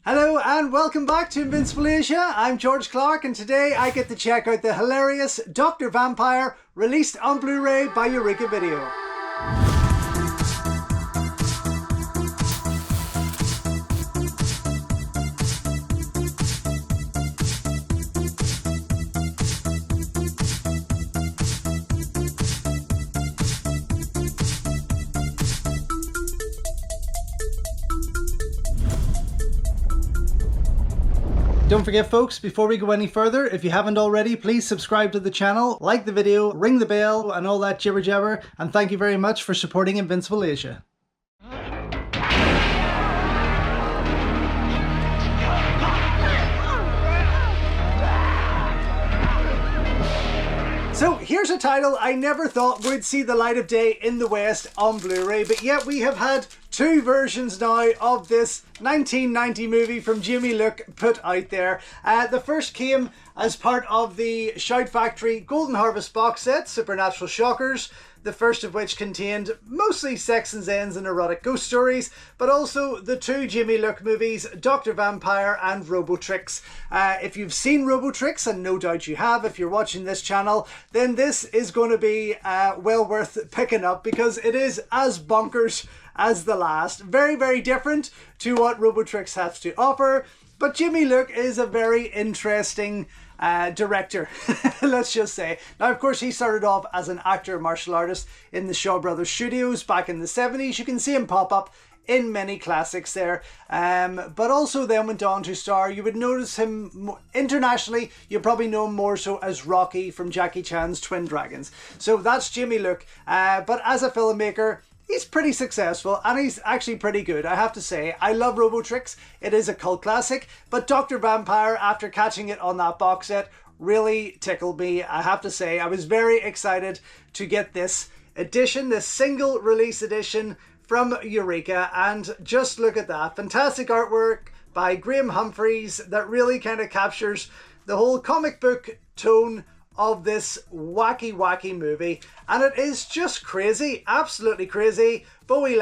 Hello and welcome back to Invincible Asia. I'm George Clark and today I get to check out the hilarious Dr. Vampire released on Blu-ray by Eureka Video. Don't forget folks, before we go any further, if you haven't already, please subscribe to the channel, like the video, ring the bell and all that jibber jabber, and thank you very much for supporting Invincible Asia. So here's a title I never thought would see the light of day in the West on Blu-ray, but yet we have had two versions now of this 1990 movie from Jamie Luk put out there. The first came as part of the Shout Factory Golden Harvest box set, Supernatural Shockers, the first of which contained mostly sex and zens and erotic ghost stories, but also the two Jamie Luk movies, Dr. Vampire and Robotrix. If you've seen Robotrix, and no doubt you have if you're watching this channel, then this is going to be well worth picking up because it is as bonkers as the last. Very, very different to what Robotrix has to offer, but Jamie Luk is a very interesting director, let's just say. Now, of course, he started off as an actor, martial artist in the Shaw Brothers studios back in the 70s. You can see him pop up in many classics there, but also then went on to star. You would notice him internationally, you probably know him more so as Rocky from Jackie Chan's Twin Dragons. So that's Jamie Luk, but as a filmmaker, he's pretty successful and he's actually pretty good, I have to say. I love Robotrix, it is a cult classic, but Dr. Vampire, after catching it on that box set, really tickled me, I have to say. I was very excited to get this edition, this single release edition from Eureka, and just look at that. Fantastic artwork by Graham Humphreys that really kind of captures the whole comic book tone of this wacky movie, and it is just crazy, absolutely crazy. Bowie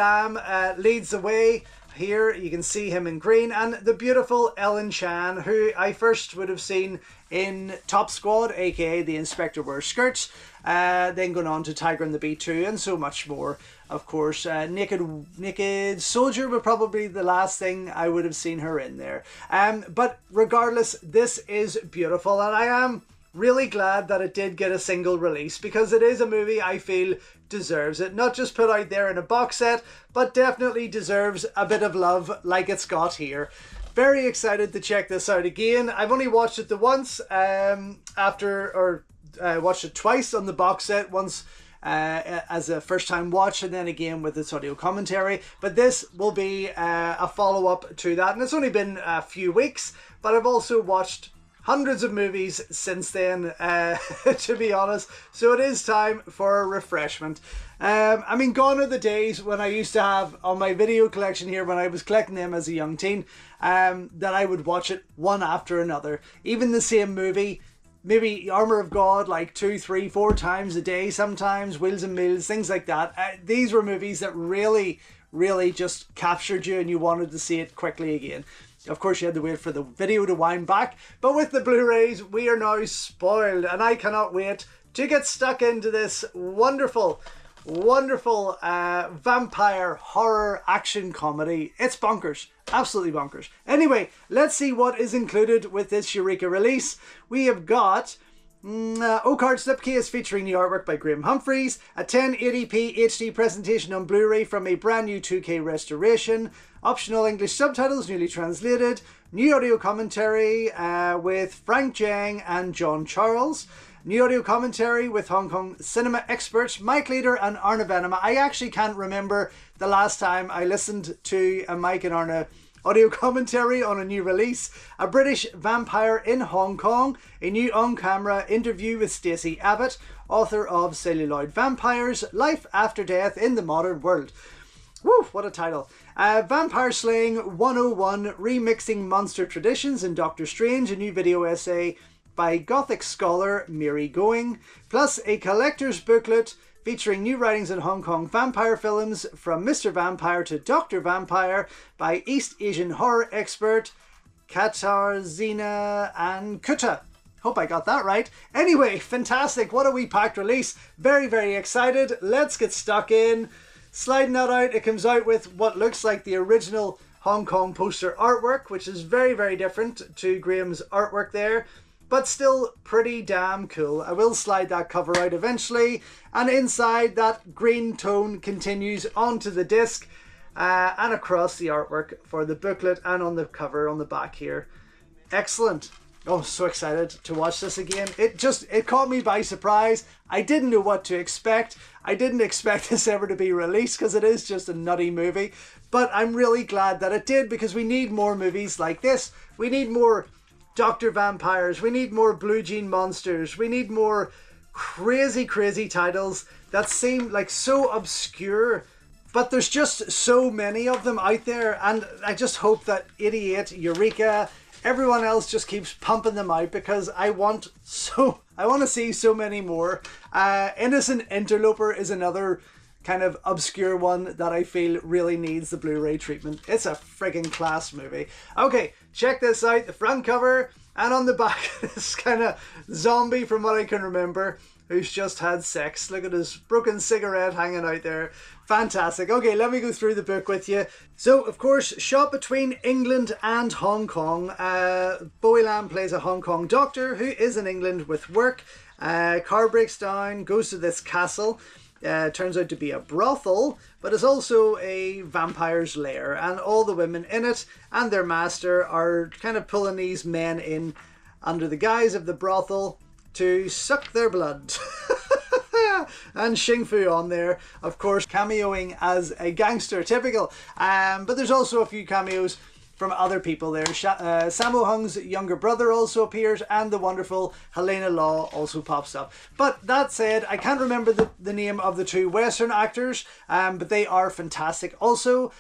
leads the way here. You can see him in green, and the beautiful Ellen Chan, who I first would have seen in Top Squad, aka The Inspector Wears Skirts, then going on to Tiger and the Bee 2 and so much more. Of course, Naked Soldier were probably the last thing I would have seen her in there. But regardless, this is beautiful, and I am really glad that it did get a single release because it is a movie I feel deserves it. Not just put out there in a box set, but definitely deserves a bit of love like it's got here. Very excited to check this out again. I've only watched it the once watched it twice on the box set, once as a first time watch and then again with its audio commentary, but this will be a follow-up to that, and it's only been a few weeks, but I've also watched hundreds of movies since then, to be honest, so it is time for a refreshment. I mean, gone are the days when I used to have on my video collection here, when I was collecting them as a young teen, that I would watch it one after another. Even the same movie, maybe Armour of God, like 2, 3, 4 times a day sometimes, Wheels and Meals, things like that. These were movies that really just captured you and you wanted to see it quickly again. Of course, you had to wait for the video to wind back, but with the Blu-rays, we are now spoiled, and I cannot wait to get stuck into this wonderful vampire horror action comedy. It's bonkers, absolutely bonkers. Anyway, let's see what is included with this Eureka release. We have got O-Card slipcase featuring the artwork by Graham Humphreys, a 1080p HD presentation on Blu-ray from a brand new 2K restoration, optional English subtitles newly translated, new audio commentary with Frank Jiang and John Charles, new audio commentary with Hong Kong cinema experts Mike Leader and Arna Venema. I actually can't remember the last time I listened to a Mike and Arna audio commentary on a new release, a British vampire in Hong Kong, a new on-camera interview with Stacey Abbott, author of Celluloid Vampires, Life After Death in the Modern World. Woo, what a title. Vampire Slaying 101, Remixing Monster Traditions in Doctor Strange, a new video essay by Gothic scholar Mary Going, plus a collector's booklet featuring new writings on Hong Kong vampire films from Mr. Vampire to Dr. Vampire by East Asian horror expert Katarzyna and Kuta. Hope I got that right. Anyway, fantastic. What a wee packed release. Very, very excited. Let's get stuck in. Sliding that out, it comes out with what looks like the original Hong Kong poster artwork, which is very, very different to Graham's artwork there, but still pretty damn cool. I will slide that cover out eventually, and inside that green tone continues onto the disc and across the artwork for the booklet and on the cover on the back here. Excellent. Oh, so excited to watch this again. It caught me by surprise. I didn't know what to expect. I didn't expect this ever to be released because it is just a nutty movie. But I'm really glad that it did, because we need more movies like this. We need more Dr. Vampires. We need more Blue Jean Monsters. We need more crazy, crazy titles that seem like so obscure. But there's just so many of them out there. And I just hope that 88, Eureka, everyone else just keeps pumping them out, because I want to see so many more. Innocent Interloper is another kind of obscure one that I feel really needs the Blu-ray treatment. It's a friggin' class movie. Okay, check this out. The front cover, and on the back, this kind of zombie from what I can remember, who's just had sex. Look at his broken cigarette hanging out there. Fantastic. Okay, let me go through the book with you. So, of course, shot between England and Hong Kong. Bowie Lam plays a Hong Kong doctor who is in England with work. Car breaks down, goes to this castle. Turns out to be a brothel, but it's also a vampire's lair, and all the women in it and their master are kind of pulling these men in under the guise of the brothel to suck their blood. And Xing Fu on there, of course, cameoing as a gangster, typical. But there's also a few cameos from other people there. Sammo Hung's younger brother also appears, and the wonderful Helena Law also pops up. But that said, I can't remember the name of the two Western actors, but they are fantastic also.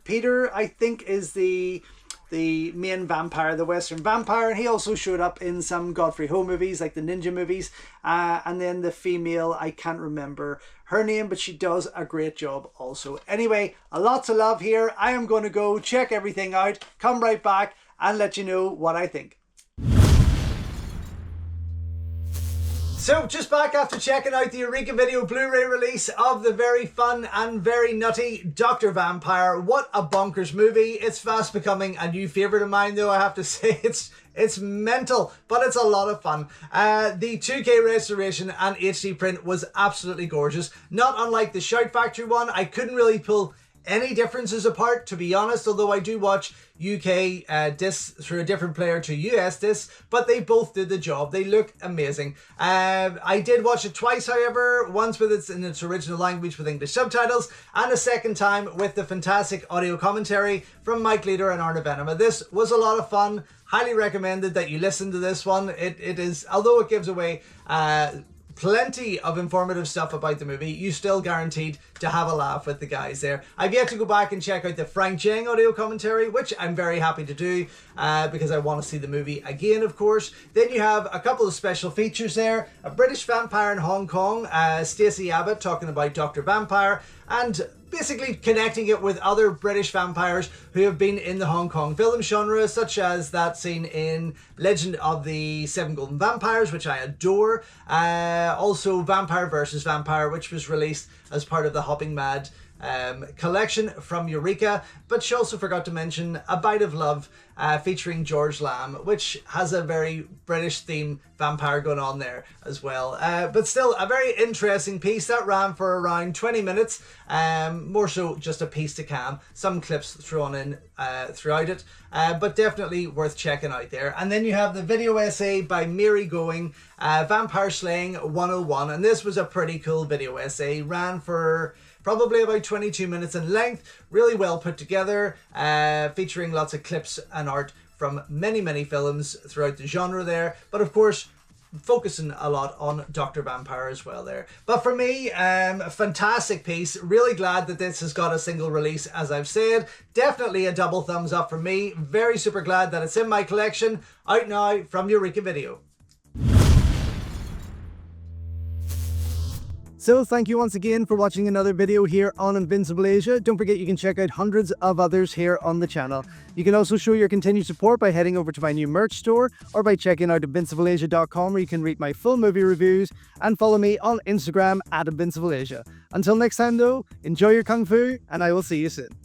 Peter, I think, is the main vampire, the Western vampire, and he also showed up in some Godfrey Ho movies, like the ninja movies. And then the female, I can't remember her name, but she does a great job also. Anyway, a lot to love here. I am going to go check everything out, come right back and let you know what I think. So, just back after checking out the Eureka Video Blu-ray release of the very fun and very nutty Dr. Vampire. What a bonkers movie. It's fast becoming a new favourite of mine, though, I have to say. It's mental, but it's a lot of fun. The 2K restoration and HD print was absolutely gorgeous. Not unlike the Shout Factory one. I couldn't really pull any differences apart, to be honest, although I do watch UK discs through a different player to US discs, but they both did the job. They look amazing. I did watch it twice, however, once in its original language with English subtitles, and a second time with the fantastic audio commentary from Mike Leader and Arna Venema. This was a lot of fun. Highly recommended that you listen to this one. It is, although it gives away plenty of informative stuff about the movie, you still guaranteed to have a laugh with the guys there. I've yet to go back and check out the Frank Jeng audio commentary, which I'm very happy to do because I want to see the movie again, of course. Then you have a couple of special features there. A British vampire in Hong Kong, Stacey Abbott talking about Dr. Vampire, and basically connecting it with other British vampires who have been in the Hong Kong film genre, such as that scene in Legend of the Seven Golden Vampires, which I adore. Also Vampire vs. Vampire, which was released as part of the Hopping Mad collection from Eureka. But she also forgot to mention A Bite of Love, featuring George Lamb, which has a very British theme vampire going on there as well. But still a very interesting piece that ran for around 20 minutes. More so just a piece to cam, some clips thrown in throughout it, but definitely worth checking out there. And then you have the video essay by Mary Going, Vampire Slaying 101, and this was a pretty cool video essay. Ran for probably about 22 minutes in length, really well put together, featuring lots of clips and art from many films throughout the genre there, but of course focusing a lot on Dr. Vampire as well there. But for me, a fantastic piece. Really glad that this has got a single release, as I've said. Definitely a double thumbs up from me. Very super glad that it's in my collection, out now from Eureka Video. So thank you once again for watching another video here on Invincible Asia. Don't forget you can check out hundreds of others here on the channel. You can also show your continued support by heading over to my new merch store or by checking out invincibleasia.com, where you can read my full movie reviews and follow me on Instagram at InvincibleAsia. Until next time though, enjoy your Kung Fu and I will see you soon.